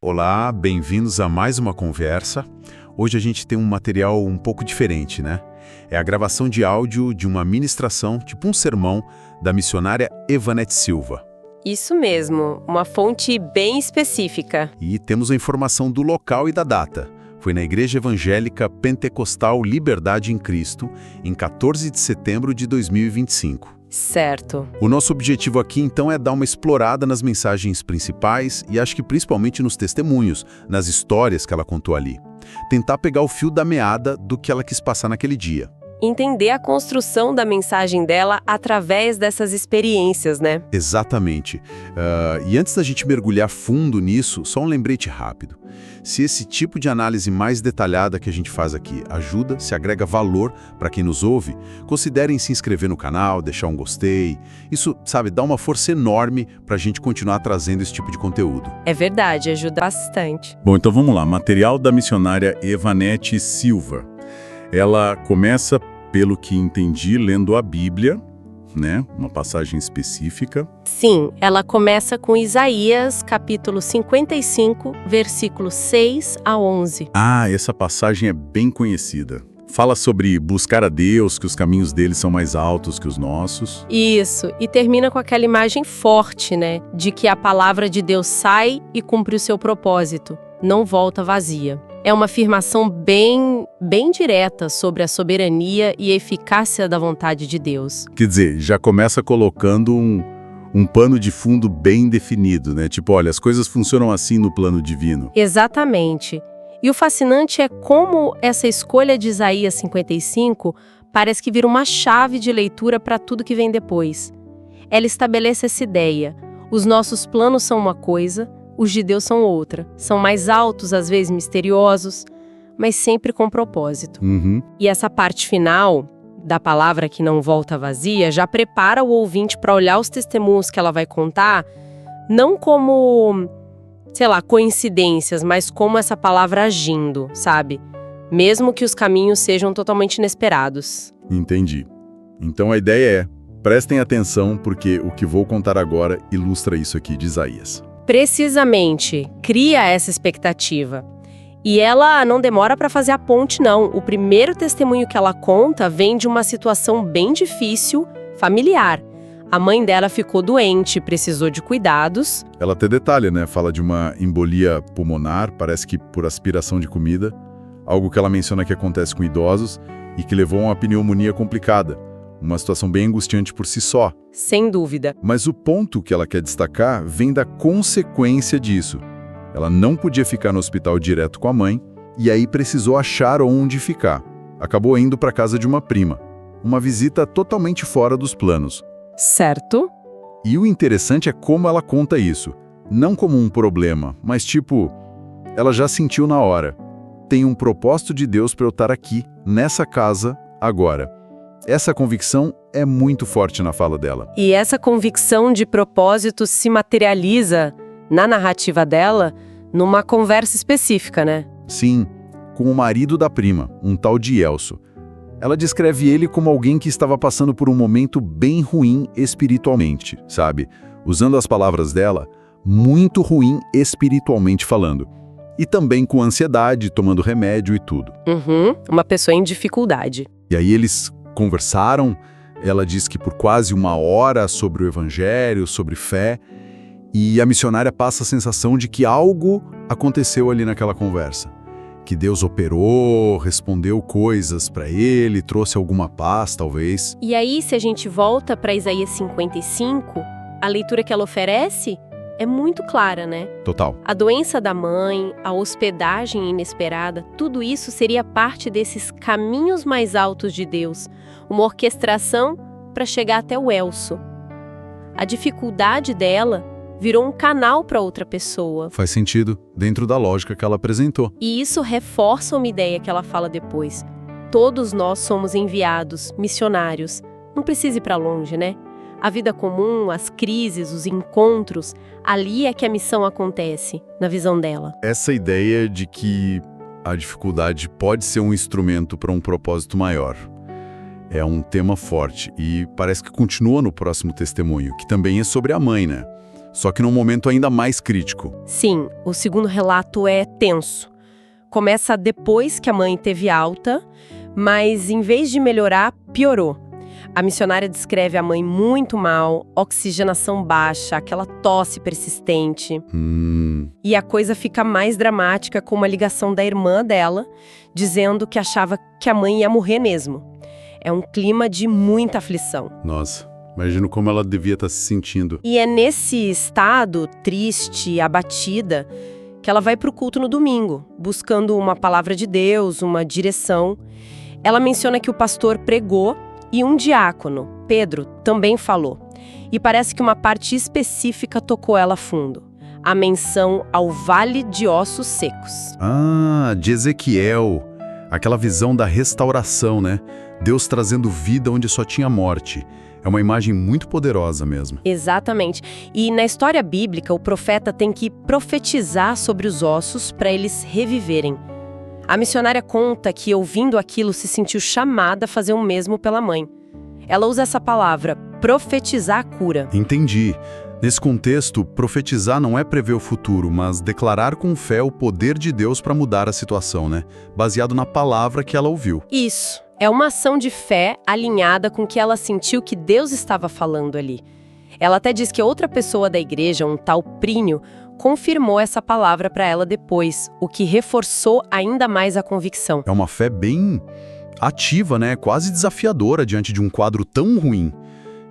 Olá, bem-vindos a mais uma conversa. Hoje a gente tem um material um pouco diferente, né? É a gravação de áudio de uma ministração, tipo um sermão, da missionária Evanete Silva. Isso mesmo, uma fonte bem específica. E temos a informação do local e da data. Foi na Igreja Evangélica Pentecostal Liberdade em Cristo, em 14 de setembro de 2025. Certo. O nosso objetivo aqui, então, é dar uma explorada nas mensagens principais e acho que principalmente nos testemunhos, nas histórias que ela contou ali. Tentar pegar o fio da meada do que ela quis passar naquele dia. Entender a construção da mensagem dela através dessas experiências, né? Exatamente. E antes da gente mergulhar fundo nisso, só um lembrete rápido. Se esse tipo de análise mais detalhada que a gente faz aqui ajuda, se agrega valor para quem nos ouve, considerem se inscrever no canal, deixar um gostei. Isso, sabe, dá uma força enorme para a gente continuar trazendo esse tipo de conteúdo. É verdade, ajuda bastante. Bom, então vamos lá. Material da missionária Evanete Silva. Ela começa, pelo que entendi, lendo a Bíblia, né? Uma passagem específica. Sim, ela começa com Isaías, capítulo 55, versículos 6 a 11. Ah, essa passagem é bem conhecida. Fala sobre buscar a Deus, que os caminhos dele são mais altos que os nossos. Isso, e termina com aquela imagem forte, né? De que a palavra de Deus sai e cumpre o seu propósito, não volta vazia. É uma afirmação bem direta sobre a soberania e eficácia da vontade de Deus. Quer dizer, já começa colocando um pano de fundo bem definido, né? Tipo, olha, as coisas funcionam assim no plano divino. Exatamente. E o fascinante é como essa escolha de Isaías 55 parece que vira uma chave de leitura para tudo que vem depois. Ela estabelece essa ideia: os nossos planos são uma coisa, os de Deus são outra. São mais altos, às vezes misteriosos, mas sempre com propósito. E essa parte final da palavra que não volta vazia já prepara o ouvinte para olhar os testemunhos que ela vai contar, não como, sei lá, coincidências, mas como essa palavra agindo, sabe? Mesmo que os caminhos sejam totalmente inesperados. Entendi. Então a ideia é, prestem atenção porque o que vou contar agora ilustra isso aqui de Isaías. Precisamente, cria essa expectativa. E ela não demora para fazer a ponte, não. O primeiro testemunho que ela conta vem de uma situação bem difícil, familiar. A mãe dela ficou doente, precisou de cuidados. Ela até detalha, né? Fala de uma embolia pulmonar, parece que por aspiração de comida, algo que ela menciona que acontece com idosos e que levou a uma pneumonia complicada. Uma situação bem angustiante por si só. Sem dúvida. Mas o ponto que ela quer destacar vem da consequência disso. Ela não podia ficar no hospital direto com a mãe e aí precisou achar onde ficar. Acabou indo para a casa de uma prima. Uma visita totalmente fora dos planos. Certo. E o interessante é como ela conta isso. Não como um problema, mas tipo, ela já sentiu na hora. Tem um propósito de Deus para eu estar aqui, nessa casa, agora. Essa convicção é muito forte na fala dela. E essa convicção de propósito se materializa, na narrativa dela, numa conversa específica, né? Sim, com o marido da prima, um tal de Elso. Ela descreve ele como alguém que estava passando por um momento bem ruim espiritualmente, sabe? Usando as palavras dela, muito ruim espiritualmente falando. E também com ansiedade, tomando remédio e tudo. Uma pessoa em dificuldade. E aí eles conversaram, ela diz que por quase 1 hora sobre o evangelho, sobre fé, e a missionária passa a sensação de que algo aconteceu ali naquela conversa. Que Deus operou, respondeu coisas para ele, trouxe alguma paz, talvez. E aí, se a gente volta para Isaías 55, a leitura que ela oferece é muito clara, né? Total. A doença da mãe, a hospedagem inesperada, tudo isso seria parte desses caminhos mais altos de Deus, uma orquestração para chegar até o Elso. A dificuldade dela virou um canal para outra pessoa. Faz sentido, dentro da lógica que ela apresentou. E isso reforça uma ideia que ela fala depois. Todos nós somos enviados, missionários. Não precisa ir para longe, né? A vida comum, as crises, os encontros, ali é que a missão acontece, na visão dela. Essa ideia de que a dificuldade pode ser um instrumento para um propósito maior é um tema forte e parece que continua no próximo testemunho, que também é sobre a mãe, né? só que num momento ainda mais crítico. Sim, o segundo relato é tenso. Começa depois que a mãe teve alta, mas em vez de melhorar, piorou. A missionária descreve a mãe muito mal, oxigenação baixa, aquela tosse persistente. E a coisa fica mais dramática com uma ligação da irmã dela, dizendo que achava que a mãe ia morrer mesmo. É um clima de muita aflição. Nossa, imagino como ela devia estar se sentindo. E é nesse estado, triste, abatida, que ela vai para o culto no domingo, buscando uma palavra de Deus, uma direção. Ela menciona que o pastor pregou e um diácono, Pedro, também falou. E parece que uma parte específica tocou ela fundo. A menção ao Vale de Ossos Secos. Ah, de Ezequiel. Aquela visão da restauração, né? Deus trazendo vida onde só tinha morte. É uma imagem muito poderosa mesmo. Exatamente. E na história bíblica, o profeta tem que profetizar sobre os ossos para eles reviverem. A missionária conta que, ouvindo aquilo, se sentiu chamada a fazer o mesmo pela mãe. Ela usa essa palavra, profetizar a cura. Entendi. Nesse contexto, profetizar não é prever o futuro, mas declarar com fé o poder de Deus para mudar a situação, né? Baseado na palavra que ela ouviu. Isso. É uma ação de fé alinhada com o que ela sentiu que Deus estava falando ali. Ela até diz que outra pessoa da igreja, um tal Prínio, confirmou essa palavra para ela depois, o que reforçou ainda mais a convicção. É uma fé bem ativa, né? Quase desafiadora diante de um quadro tão ruim.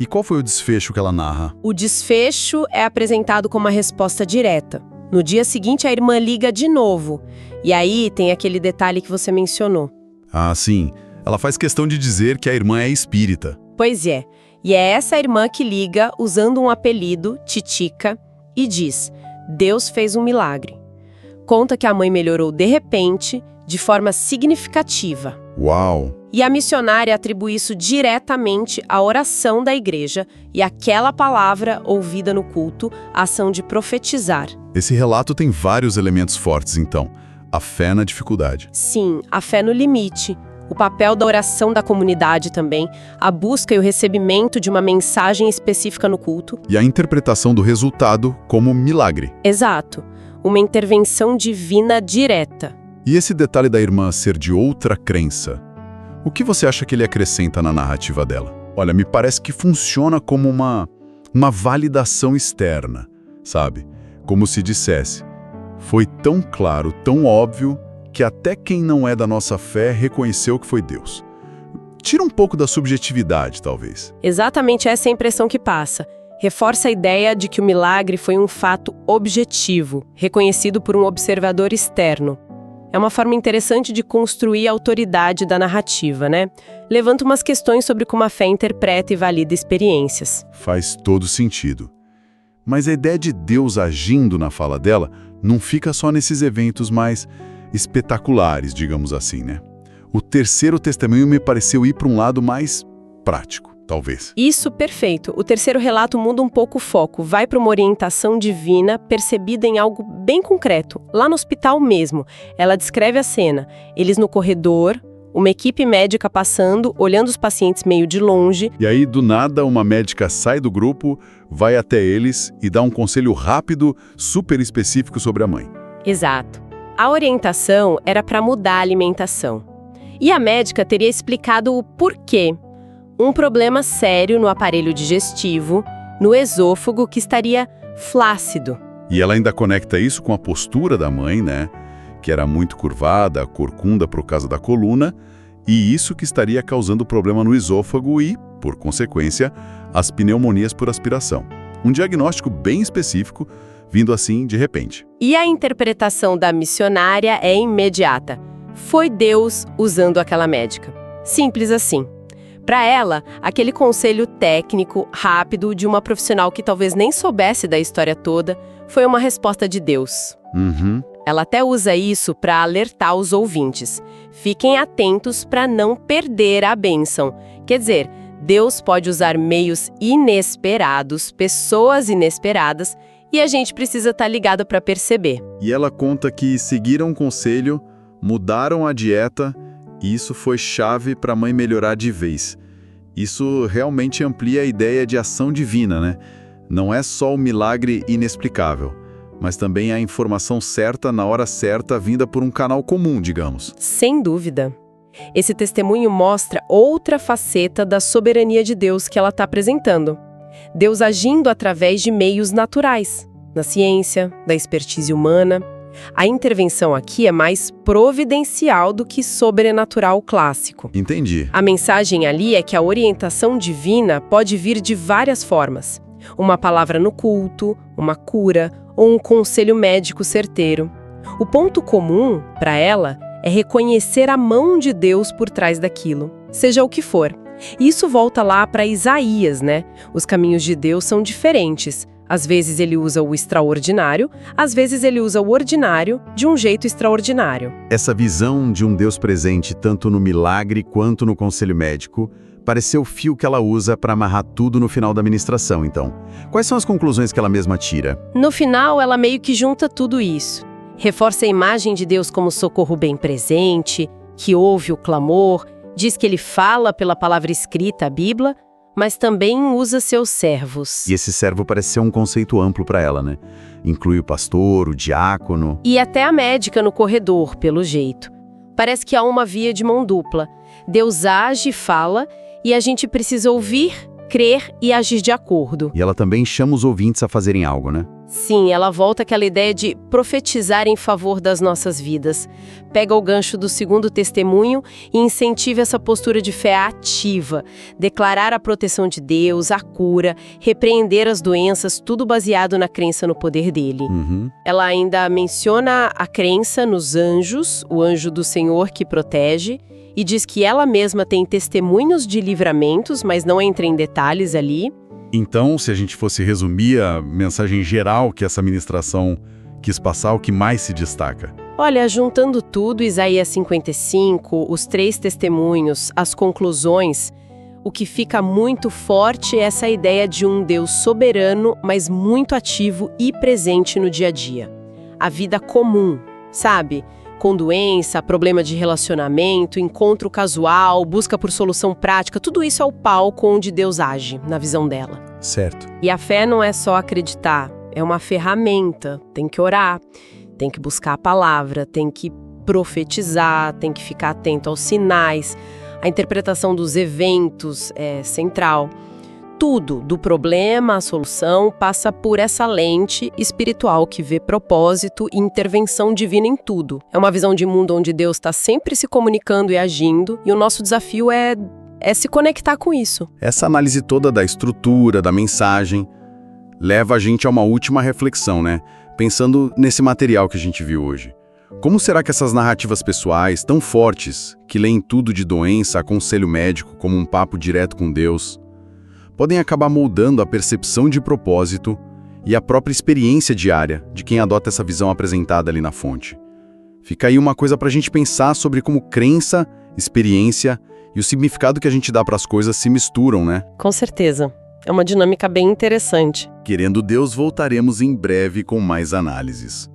E qual foi o desfecho que ela narra? O desfecho é apresentado como uma resposta direta. No dia seguinte, a irmã liga de novo. E aí tem aquele detalhe que você mencionou. Ah, sim. Ela faz questão de dizer que a irmã é espírita. Pois é. E é essa irmã que liga usando um apelido, Titica, e diz: Deus fez um milagre. Conta que a mãe melhorou de repente, de forma significativa. Uau! E a missionária atribui isso diretamente à oração da igreja e àquela palavra ouvida no culto, a ação de profetizar. Esse relato tem vários elementos fortes, então. A fé na dificuldade. Sim, a fé no limite. O papel da oração da comunidade também, a busca e o recebimento de uma mensagem específica no culto. E a interpretação do resultado como milagre. Exato. Uma intervenção divina direta. E esse detalhe da irmã ser de outra crença, o que você acha que ele acrescenta na narrativa dela? Olha, me parece que funciona como uma validação externa, sabe? Como se dissesse, foi tão claro, tão óbvio, que até quem não é da nossa fé reconheceu que foi Deus. Tira um pouco da subjetividade, talvez. Exatamente essa é a impressão que passa. Reforça a ideia de que o milagre foi um fato objetivo, reconhecido por um observador externo. É uma forma interessante de construir a autoridade da narrativa, né? Levanta umas questões sobre como a fé interpreta e valida experiências. Faz todo sentido. Mas a ideia de Deus agindo na fala dela não fica só nesses eventos mais espetaculares, digamos assim, né? O terceiro testemunho me pareceu ir para um lado mais prático, talvez. Isso, perfeito. O terceiro relato muda um pouco o foco, vai para uma orientação divina percebida em algo bem concreto, lá no hospital mesmo. Ela descreve a cena, eles no corredor, uma equipe médica passando, olhando os pacientes meio de longe. E aí, do nada, uma médica sai do grupo, vai até eles e dá um conselho rápido, super específico sobre a mãe. Exato. A orientação era para mudar a alimentação. E a médica teria explicado o porquê. Um problema sério no aparelho digestivo, no esôfago, que estaria flácido. E ela ainda conecta isso com a postura da mãe, né? Que era muito curvada, corcunda por causa da coluna, e isso que estaria causando problema no esôfago e, por consequência, as pneumonias por aspiração. Um diagnóstico bem específico, vindo assim de repente. E a interpretação da missionária é imediata. Foi Deus usando aquela médica. Simples assim. Para ela, aquele conselho técnico, rápido, de uma profissional que talvez nem soubesse da história toda, foi uma resposta de Deus. Ela até usa isso para alertar os ouvintes. Fiquem atentos para não perder a bênção. Quer dizer, Deus pode usar meios inesperados, pessoas inesperadas, e a gente precisa estar ligado para perceber. E ela conta que seguiram o conselho, mudaram a dieta, e isso foi chave para a mãe melhorar de vez. Isso realmente amplia a ideia de ação divina, né? Não é só o milagre inexplicável, mas também a informação certa na hora certa vinda por um canal comum, digamos. Sem dúvida. Esse testemunho mostra outra faceta da soberania de Deus que ela está apresentando. Deus agindo através de meios naturais, na ciência, da expertise humana. A intervenção aqui é mais providencial do que sobrenatural clássico. Entendi. A mensagem ali é que a orientação divina pode vir de várias formas. Uma palavra no culto, uma cura ou um conselho médico certeiro. O ponto comum, para ela, é reconhecer a mão de Deus por trás daquilo, seja o que for. Isso volta lá para Isaías, né? Os caminhos de Deus são diferentes. Às vezes ele usa o extraordinário, às vezes ele usa o ordinário de um jeito extraordinário. Essa visão de um Deus presente tanto no milagre quanto no conselho médico pareceu o fio que ela usa para amarrar tudo no final da ministração, então. Quais são as conclusões que ela mesma tira? No final, ela meio que junta tudo isso. Reforça a imagem de Deus como socorro bem presente, que ouve o clamor, diz que ele fala pela palavra escrita, a Bíblia, mas também usa seus servos. E esse servo parece ser um conceito amplo para ela, né? Inclui o pastor, o diácono. E até a médica no corredor, pelo jeito. Parece que há uma via de mão dupla. Deus age e fala, e a gente precisa ouvir, crer e agir de acordo. E ela também chama os ouvintes a fazerem algo, né? Sim, ela volta àquela ideia de profetizar em favor das nossas vidas. Pega o gancho do segundo testemunho e incentiva essa postura de fé ativa. Declarar a proteção de Deus, a cura, repreender as doenças, tudo baseado na crença no poder dele. Ela ainda menciona a crença nos anjos, o anjo do Senhor que protege, e diz que ela mesma tem testemunhos de livramentos, mas não entra em detalhes ali. Então, se a gente fosse resumir a mensagem geral que essa ministração quis passar, o que mais se destaca? Olha, juntando tudo, Isaías 55, os 3 testemunhos, as conclusões, o que fica muito forte é essa ideia de um Deus soberano, mas muito ativo e presente no dia a dia. A vida comum, sabe? Com doença, problema de relacionamento, encontro casual, busca por solução prática, tudo isso é o palco onde Deus age, na visão dela. Certo. E a fé não é só acreditar, é uma ferramenta. Tem que orar, tem que buscar a palavra, tem que profetizar, tem que ficar atento aos sinais. A interpretação dos eventos é central. Tudo, do problema à solução, passa por essa lente espiritual que vê propósito e intervenção divina em tudo. É uma visão de mundo onde Deus está sempre se comunicando e agindo, e o nosso desafio é se conectar com isso. Essa análise toda da estrutura, da mensagem, leva a gente a uma última reflexão, né? Pensando nesse material que a gente viu hoje. Como será que essas narrativas pessoais, tão fortes, que leem tudo de doença a conselho médico como um papo direto com Deus, podem acabar moldando a percepção de propósito e a própria experiência diária de quem adota essa visão apresentada ali na fonte? Fica aí uma coisa para a gente pensar sobre como crença, experiência e o significado que a gente dá para as coisas se misturam, né? Com certeza. É uma dinâmica bem interessante. Querendo Deus, voltaremos em breve com mais análises.